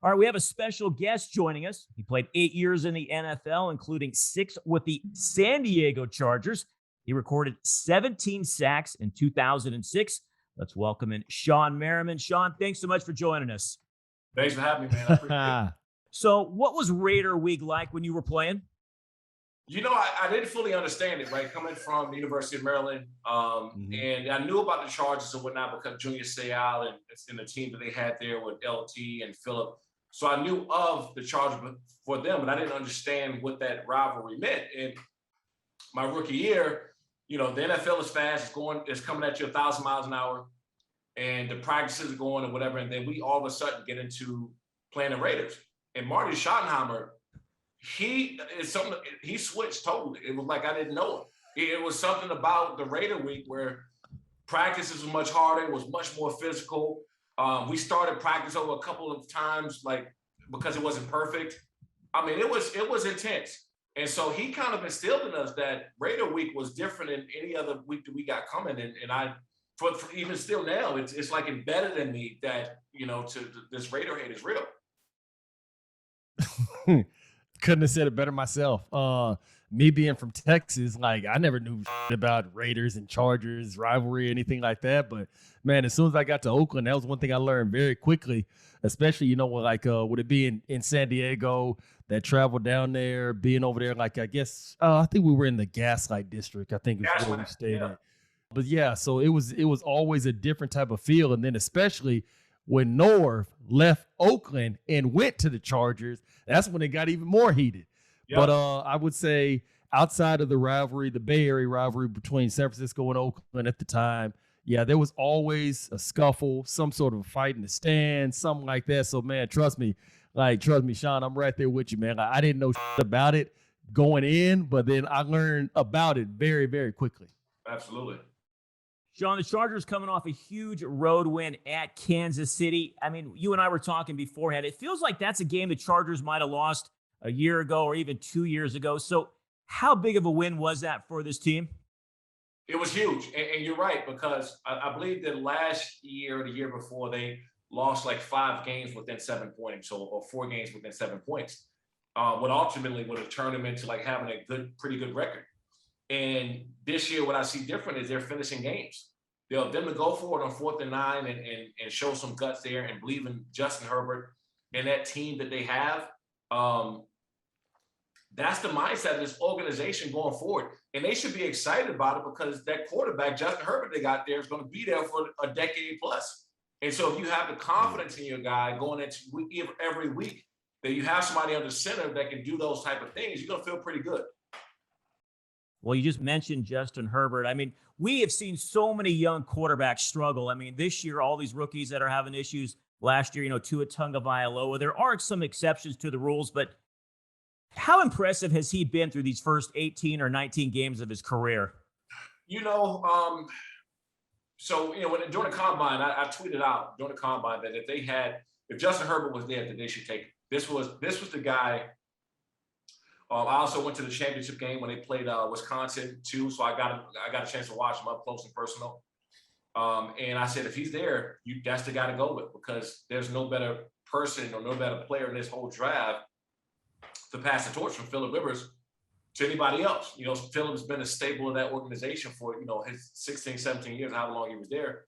All right, we have a special guest joining us. He played 8 years in the NFL, including 6 with the San Diego Chargers. He recorded 17 sacks in 2006. Let's welcome in Sean Merriman. Sean, thanks so much for joining us. Thanks for having me, man. I appreciate it. So, what was Raider Week like when you were playing? I didn't fully understand it, right? Coming from the University of Maryland, Mhm. and I knew about the Chargers and whatnot because Junior Seau and the team that they had there with LT and Phillip. So I knew of the Chargers for them, but I didn't understand what that rivalry meant. And my rookie year, the NFL is fast; it's coming at you 1,000 miles an hour, and the practices are going and whatever. And then we all of a sudden get into playing the Raiders. And Marty Schottenheimer, he switched totally. It was like I didn't know him. It was something about the Raider week where practices was much harder, it was much more physical. We started practice over a couple of times, like because it wasn't perfect. I mean, it was intense. And so he kind of instilled in us that Raider week was different than any other week that we got coming. And I, for even still now, it's like embedded in me that this Raider hate is real. Couldn't have said it better myself. Me being from Texas, like I never knew about Raiders and Chargers rivalry, anything like that. But man, as soon as I got to Oakland, that was one thing I learned very quickly. Especially, would it be in San Diego, that travel down there, being over there, like I guess I think we were in the Gaslight District, I think is where we stayed at. But yeah, so it was always a different type of feel. And then especially when Norv left Oakland and went to the Chargers, that's when it got even more heated. Yep. But I would say outside of the rivalry, the Bay Area rivalry between San Francisco and Oakland at the time, yeah, there was always a scuffle, some sort of a fight in the stands, something like that. So, man, trust me, Sean, I'm right there with you, man. Like, I didn't know about it going in, but then I learned about it very, very quickly. Absolutely. Sean, the Chargers coming off a huge road win at Kansas City. I mean, you and I were talking beforehand. It feels like that's a game the Chargers might have lost a year ago or even 2 years ago. So how big of a win was that for this team? It was huge. And you're right, because I Bleav that last year or the year before, they lost like 5 games within 7 points or 4 games within 7 points. What ultimately would have turned them into like having a pretty good record. And this year, what I see different is they're finishing games. Them to go for it on 4th and 9 and show some guts there and Bleav in Justin Herbert and that team that they have. That's the mindset of this organization going forward. And they should be excited about it because that quarterback, Justin Herbert, they got there is going to be there for a decade plus. And so if you have the confidence in your guy going into every week, that you have somebody under center that can do those type of things, you're going to feel pretty good. Well, you just mentioned Justin Herbert. I mean, we have seen so many young quarterbacks struggle. I mean, this year, all these rookies that are having issues. Last year, Tua Tagovailoa. There are some exceptions to the rules, but how impressive has he been through these first 18 or 19 games of his career? During the combine, I tweeted out during the combine that if Justin Herbert was there, that they should take it. This was the guy. I also went to the championship game when they played Wisconsin too, so I got a chance to watch him up close and personal. And I said, if he's there, that's the guy to go with because there's no better person or no better player in this whole draft to pass the torch from Phillip Rivers to anybody else. Phillip's been a staple of that organization for his 16, 17 years, however long he was there.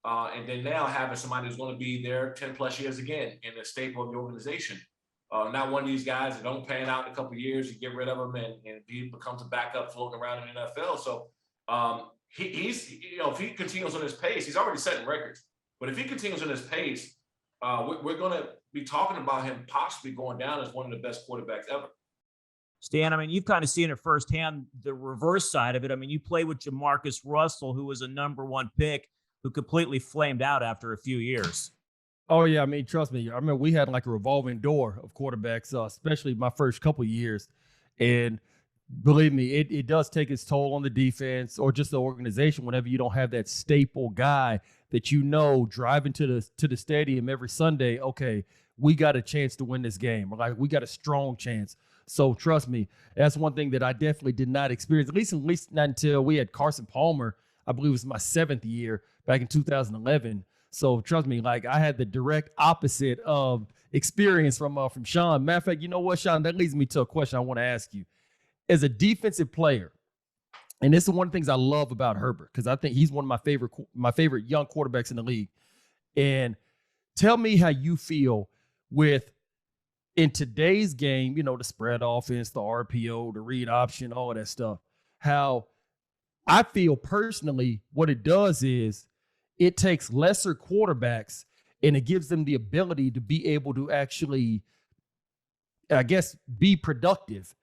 And then now having somebody who's going to be there 10 plus years again and a staple of the organization. Not one of these guys that don't pan out in a couple of years, you get rid of him and he becomes a backup floating around in the NFL. So he's if he continues on his pace, he's already setting records. But if he continues on his pace, we're going to be talking about him possibly going down as one of the best quarterbacks ever. Stan, I mean, you've kind of seen it firsthand, the reverse side of it. I mean, you played with Jamarcus Russell, who was a #1 pick, who completely flamed out after a few years. Oh, yeah. I mean, trust me. I remember we had like a revolving door of quarterbacks, especially my first couple of years. And believe me, it does take its toll on the defense or just the organization whenever you don't have that staple guy that driving to the stadium every Sunday. Okay, we got a chance to win this game. Like we got a strong chance. So trust me, that's one thing that I definitely did not experience, at least not until we had Carson Palmer. I Bleav it was my 7th year back in 2011. So trust me, like I had the direct opposite of experience from Sean. Matter of fact, you know what, Sean? That leads me to a question I want to ask you. As a defensive player, and this is one of the things I love about Herbert, because I think he's one of my favorite young quarterbacks in the league. And tell me how you feel with in today's game, you know, the spread offense, the RPO, the read option, all of that stuff. How I feel personally, what it does is it takes lesser quarterbacks and it gives them the ability to be able to actually, I guess, be productive,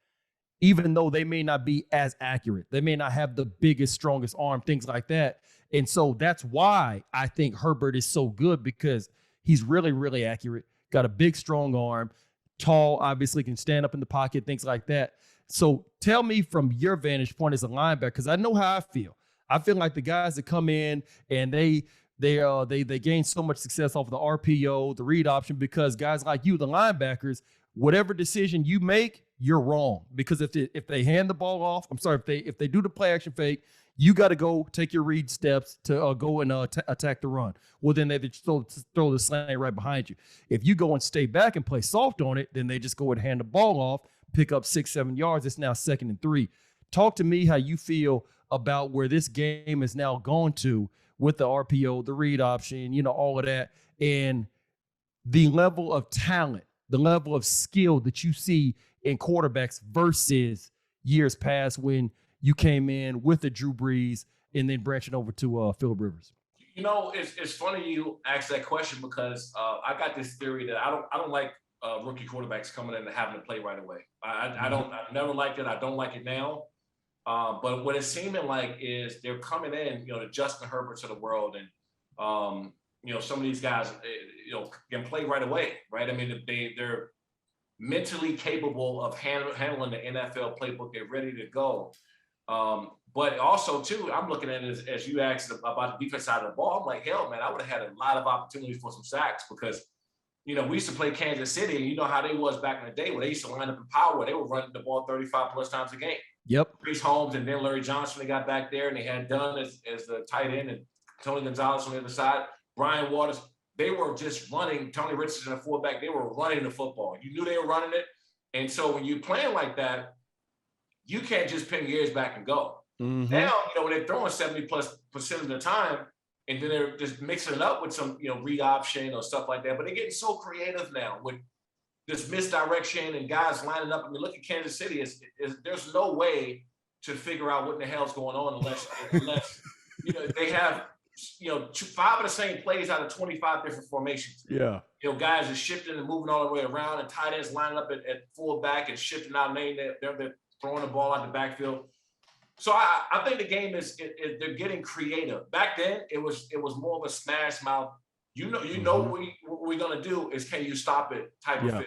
even though they may not be as accurate. They may not have the biggest, strongest arm, things like that. And so that's why I think Herbert is so good, because he's really, really accurate, got a big, strong arm, tall, obviously can stand up in the pocket, things like that. So tell me from your vantage point as a linebacker, because I know how I feel. I feel like the guys that come in and they gain so much success off of the RPO, the read option, because guys like you, the linebackers, whatever decision you make, you're wrong. Because if they hand the ball off, I'm sorry, if they do the play action fake, you got to go take your read steps to go and attack the run. Well, then they just throw the slant right behind you. If you go and stay back and play soft on it, then they just go and hand the ball off, pick up 6-7 yards. It's now 2nd and 3. Talk to me how you feel about where this game is now gone to with the RPO, the read option, you know, all of that, and the level of talent, the level of skill that you see in quarterbacks versus years past when you came in with the Drew Brees and then branching over to Phillip Rivers. You know, it's funny you ask that question, because I got this theory that I don't like rookie quarterbacks coming in and having to play right away. I've never liked it. I don't like it now. But what it's seeming like is they're coming in, you know, the Justin Herberts of the world, and you know, some of these guys, you know, can play right away, right? I mean, they're mentally capable of handling the NFL playbook. They're ready to go. But also, too, I'm looking at it as you asked about the defense side of the ball. I'm like, hell, man, I would have had a lot of opportunities for some sacks, because, you know, we used to play Kansas City, and you know how they was back in the day when they used to line up in power. They were running the ball 35 plus times a game. Yep. Chris Holmes and then Larry Johnson, they got back there, and they had Dunn as the tight end and Tony Gonzalez on the other side. Brian Waters, they were just running. Tony Richardson, the fullback, they were running the football. You knew they were running it. And so when you're playing like that, you can't just pin your ears back and go. Mm-hmm. Now, you know, when they're throwing 70+% of the time, and then they're just mixing it up with some, you know, read option or stuff like that. But they're getting so creative now with this misdirection and guys lining up. I mean, look at Kansas City. There's no way to figure out what in the hell's going on unless you know, they have, you know, 5 of the same plays out of 25 different formations. Yeah. You know, guys are shifting and moving all the way around, and tight ends lining up at fullback and shifting out lane. They're throwing the ball out the backfield. So I think the game is they're getting creative. Back then, it was more of a smash mouth. You know what we're gonna do is, can you stop it type of feel.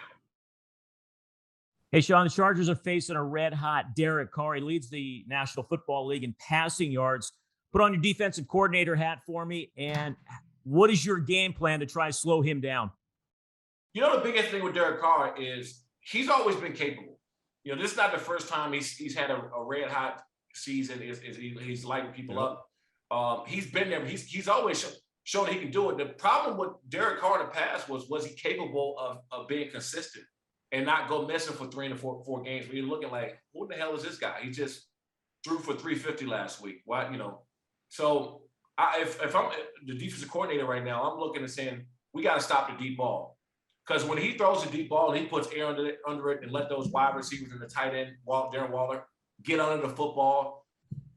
Hey, Sean, the Chargers are facing a red-hot Derek Carr. He leads the National Football League in passing yards. Put on your defensive coordinator hat for me, and what is your game plan to try to slow him down? You know, the biggest thing with Derek Carr is he's always been capable. You know, this is not the first time he's had a red-hot season. He's lighting people up. He's been there. He's always shown he can do it. The problem with Derek Carr in the past was he capable of being consistent and not go missing for 3 and 4 games where you're looking like, who the hell is this guy? He just threw for 350 last week. Why, you know? So if I'm the defensive coordinator right now, I'm looking and saying, we got to stop the deep ball. Because when he throws a deep ball and he puts air under it and let those wide receivers and the tight end, Darren Waller, get under the football,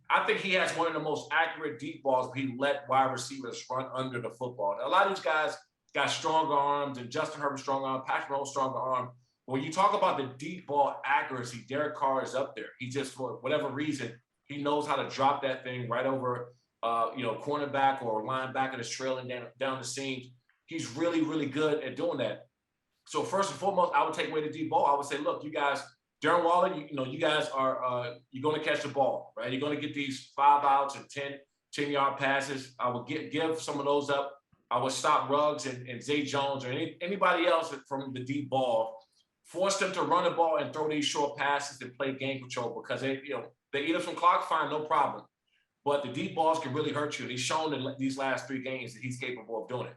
I think he has one of the most accurate deep balls where he let wide receivers run under the football. Now, a lot of these guys got stronger arms, and Justin Herbert strong arm, Patrick Mahomes stronger arm. When you talk about the deep ball accuracy, Derek Carr is up there. He just, for whatever reason, he knows how to drop that thing right over, cornerback or linebacker that's trailing down the seams. He's really, really good at doing that. So first and foremost, I would take away the deep ball. I would say, look, you guys, Darren Waller, you guys are you're going to catch the ball, right? You're going to get these 5 outs and 10-yard passes. I would give some of those up. I would stop Ruggs and Zay Jones or anybody else from the deep ball. Force them to run the ball and throw these short passes and play game control, because they eat up some clock, fine, no problem. but the deep balls can really hurt you. And he's shown in these last 3 games that he's capable of doing it.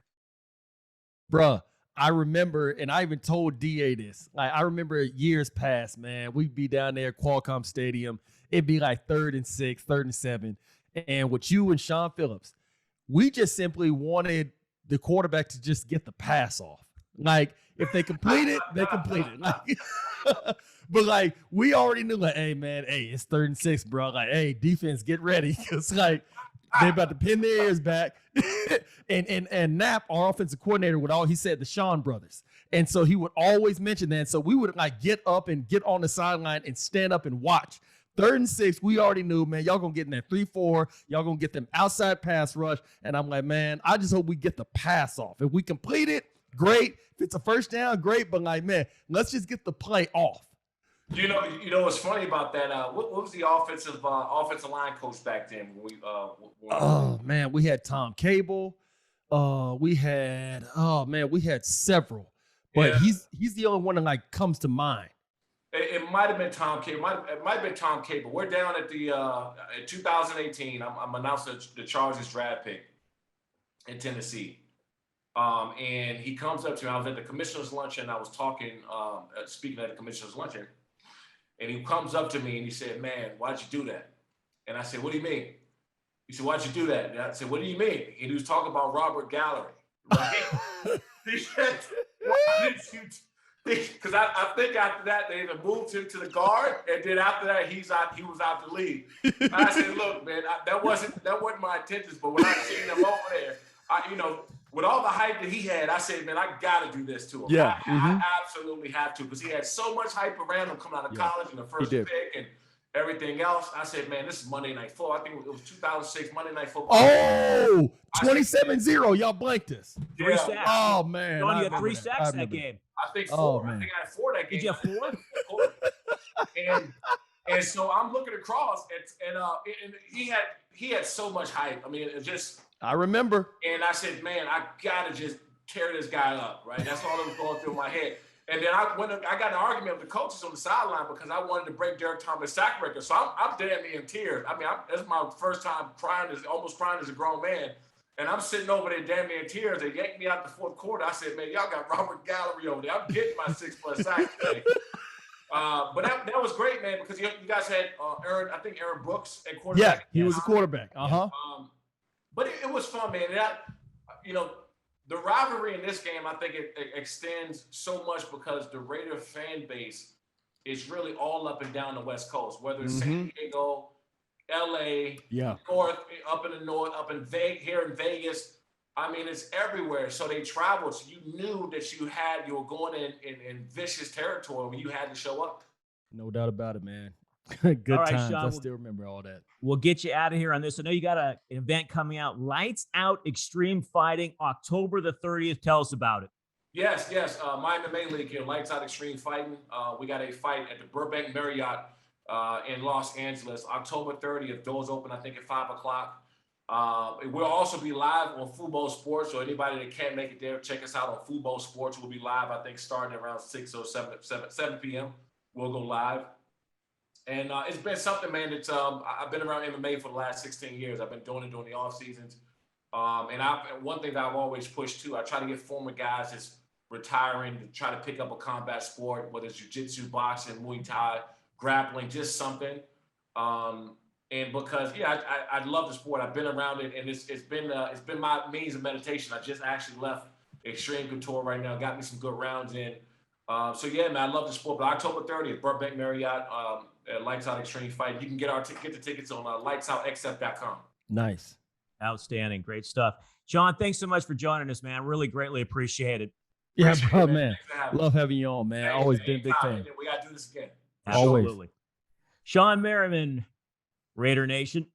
Bruh, I remember, and I even told DA this. Like, I remember years past, man, we'd be down there at Qualcomm Stadium. It'd be like 3rd and 6, 3rd and 7. And with you and Sean Phillips, we just simply wanted the quarterback to just get the pass off. Like, if they complete it, they complete it. Like, but like, we already knew, like, hey, man, hey, it's 3rd and 6, bro. Like, hey, defense, get ready. Because, like, they're about to pin their ears back. and Knapp, our offensive coordinator, he said the Sean brothers. And so he would always mention that. And so we would like get up and get on the sideline and stand up and watch. 3rd and 6, we already knew, man, y'all gonna get in that 3-4. Y'all gonna get them outside pass rush. And I'm like, man, I just hope we get the pass off. If we complete it, great. If it's a first down, great. But like, man, let's just get the play off. You know what's funny about that? What was the offensive line coach back then? Man, we had Tom Cable. We had several, but yeah. he's the only one that like comes to mind. It might have been Tom Cable. It might have been Tom Cable. We're down at the in 2018. I'm announcing the Chargers draft pick in Tennessee. And he comes up to me. I was at the commissioner's luncheon. I was talking, speaking at the commissioner's luncheon. And he comes up to me and he said, man, why'd you do that? And I said, what do you mean? He said, why'd you do that? And I said, what do you mean? And he was talking about Robert Gallery, right? He said, why did you? Because I think after that, they either moved him to the guard, and then after that, he was out the league. And I said, look, man, that wasn't my intentions, but when I seen him over there, with all the hype that he had, I said, man, I got to do this to him. Yeah. I absolutely have to, because he had so much hype around him coming out of college and the first pick and everything else. I said, man, this is Monday Night Football. I think it was 2006 Monday Night Football. Oh, 27-0. Y'all blanked us. 3 sacks. Oh, man. You had 3 sacks that game. I think 4. I think I had 4 that game. Did you have 4? And so I'm looking across, and he had so much hype. I mean, it just. I remember. And I said, man, I gotta just tear this guy up, right? That's all that was going through my head. And then I got in an argument with the coaches on the sideline because I wanted to break Derek Thomas' sack record. So I'm damn near in tears. I mean, that's my first time almost crying as a grown man. And I'm sitting over there damn near in tears. They yanked me out the 4th quarter. I said, man, y'all got Robert Gallery over there. I'm getting my 6+ sacks today. But that was great, man, because you guys had Aaron Brooks at quarterback. Yeah, he was a quarterback. But it was fun, man. The rivalry in this game, I think it extends so much because the Raider fan base is really all up and down the West Coast, whether it's San Diego, LA, north, up in the north, up in here in Vegas. I mean, it's everywhere. So they traveled. So you knew that you were going in vicious territory when you had to show up. No doubt about it, man. Good all right, times. Sean, I still remember all that. We'll get you out of here on this. I know you got an event coming out, Lights Out Extreme Fighting, October the 30th. Tell us about it. Yes. My MMA league here, Lights Out Extreme Fighting. We got a fight at the Burbank Marriott in Los Angeles, October 30th. Doors open, I think, at 5 o'clock. We'll also be live on Fubo Sports, so anybody that can't make it there, check us out on Fubo Sports. We'll be live, I think, starting around 6 or 7 p.m. We'll go live. And it's been something, man, that's I've been around MMA for the last 16 years. I've been doing it during the off seasons. And one thing that I've always pushed too, I try to get former guys that's retiring to try to pick up a combat sport, whether it's jiu-jitsu, boxing, Muay Thai, grappling, just something. And because I love the sport, I've been around it, and it's been my means of meditation. I just actually left Extreme Couture right now, got me some good rounds in. So yeah, man, I love the sport. But October 30th, Burbank Marriott, at Lights Out Extreme Fight. You can get the tickets on lightsoutxf.com. Nice, outstanding, great stuff. Sean, thanks so much for joining us, man. Really greatly appreciate it. Yeah, bro, man. Love having you on, man. Always been a big fan. We gotta do this again. Absolutely. Sean Merriman, Raider Nation.